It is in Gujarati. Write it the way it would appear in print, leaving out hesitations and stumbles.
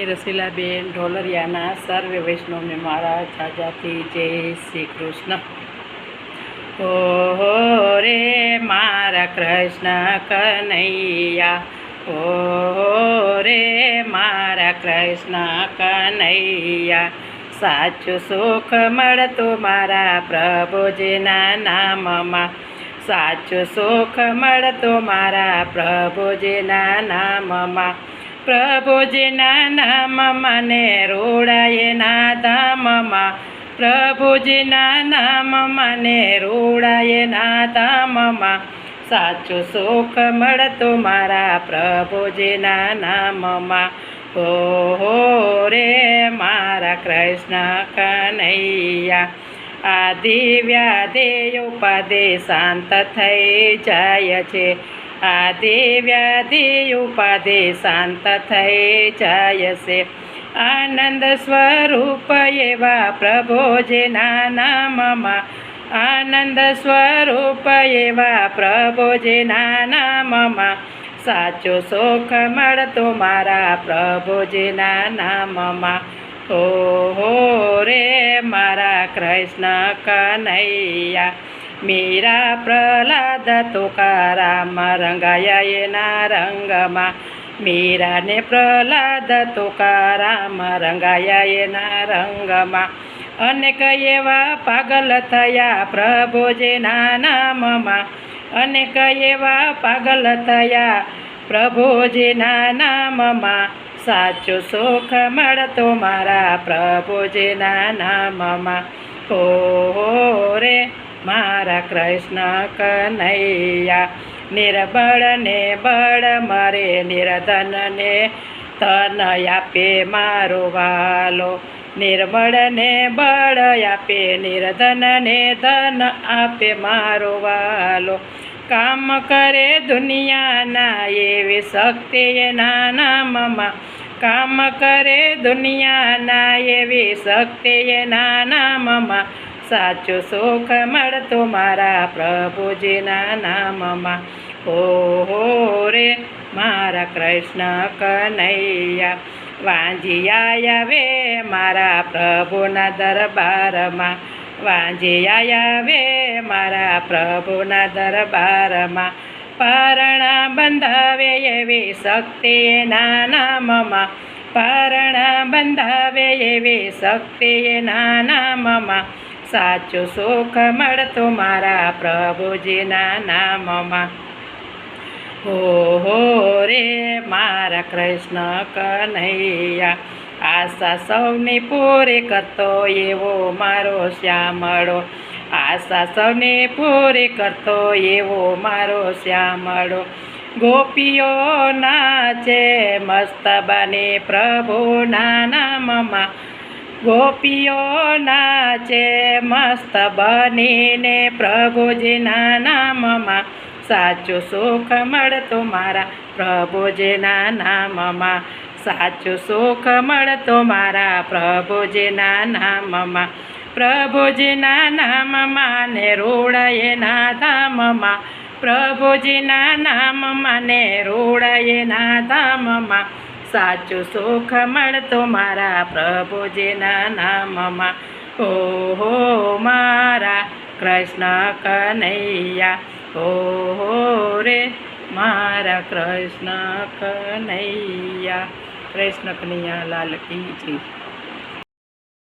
રસીલાબેન ઢોલરિયાના સર્વે વૈષ્ણવને મારા જાજાથી જય શ્રી કૃષ્ણ। ઓહો રે મારા કૃષ્ણ કનૈયા, ઓહો રે મારા કૃષ્ણ કનૈયા, સાચું સુખ મળતું મારા પ્રભુજીના નામમાં, સાચું સુખ મળતું મારા પ્રભુજીના નામમાં, પ્રભુજીના નામમાં ને રૂડાએ ના ધામમાં, પ્રભુજીના નામમાં ને રૂડાએ ના ધામમાં, સાચું સુખ મળતું મારા પ્રભુજીના નામમાં। ઓહો રે મારા કૃષ્ણ કનૈયા, આદિ વ્યાધિ ઉપાધિ શાંત થઈ જાય છે, આદિ વ્યાધિ ઉપાધિ શાંત થઈ જાય છે, આનંદ સ્વરૂપ એવા પ્રભુજીના નામમાં, આનંદ સ્વરૂપ એવા પ્રભુજીના નામમાં, સાચું સુખ મળતું મારા પ્રભુજીના નામમાં। ઓહો રે મારા કૃષ્ણ કનૈયા, મીરા પ્રહલાદ તુકારામ રંગાયા એના રંગમાં, મીરાને પ્રહલાદ તુકારામ રંગાયા એના રંગમાં, અનેક એવા પાગલ થયા પ્રભુજીના નામમાં, અનેક એવા પાગલ થયા પ્રભુજીના નામમાં, સાચું સુખ મળતું મારા પ્રભુજીના નામમાં। ઓહો રે મારા કૃષ્ણ કનૈયા, નિર્બળને બળ મરે, નિર્ધનને ધન આપે મારો વાલો, નિર્બળને બળ આપે, નિર્ધનને ધન આપે મારો વાલો, કામ કરે દુનિયાના એવી શક્તિ એના નામમાં, કામ કરે દુનિયાના એવી શક્તિ એના નામમાં, સાચું સુખ મળતું મારા પ્રભુજીના નામમાં। ઓહો રે મારા કૃષ્ણ કનૈયા, વાંજિયા આવે મારા પ્રભુના દરબારમાં, વાંજિયા આવે મારા પ્રભુના દરબારમાં, પારણા બંધાવે એવી શક્તિ એના નામમાં, પારણા બંધાવે એવી શક્તિ એના નામમાં, સાચું સુખ મળતું મારા પ્રભુજીના નામમાં। ઓહો રે મારા કૃષ્ણ કનૈયા, આશા સૌની પૂરી કરતો એવો મારો શ્યામળો, આશા સૌની પૂરી કરતો એવો મારો શ્યામળો, ગોપીઓ નાચે મસ્ત બની પ્રભુના નામમાં, ગોપીઓ નાચે મસ્ત બનીને પ્રભુજીના નામમાં, સાચું સુખ મળતું મારા પ્રભુજીના નામમાં, સાચું સુખ મળતું મારા પ્રભુજીના નામમાં, પ્રભુજીના નામમાં ને રૂડાએ ના ધામમાં, પ્રભુજીના નામમાં ને રૂડાએ ના ધામમાં, સાચું સુખ મળતું મારા પ્રભુજીના નામમાં। ઓહો મારા કૃષ્ણ કનૈયા, ઓહો રે મારા કૃષ્ણ કનૈયા, કૃષ્ણ કનૈયા લાલ કી જય।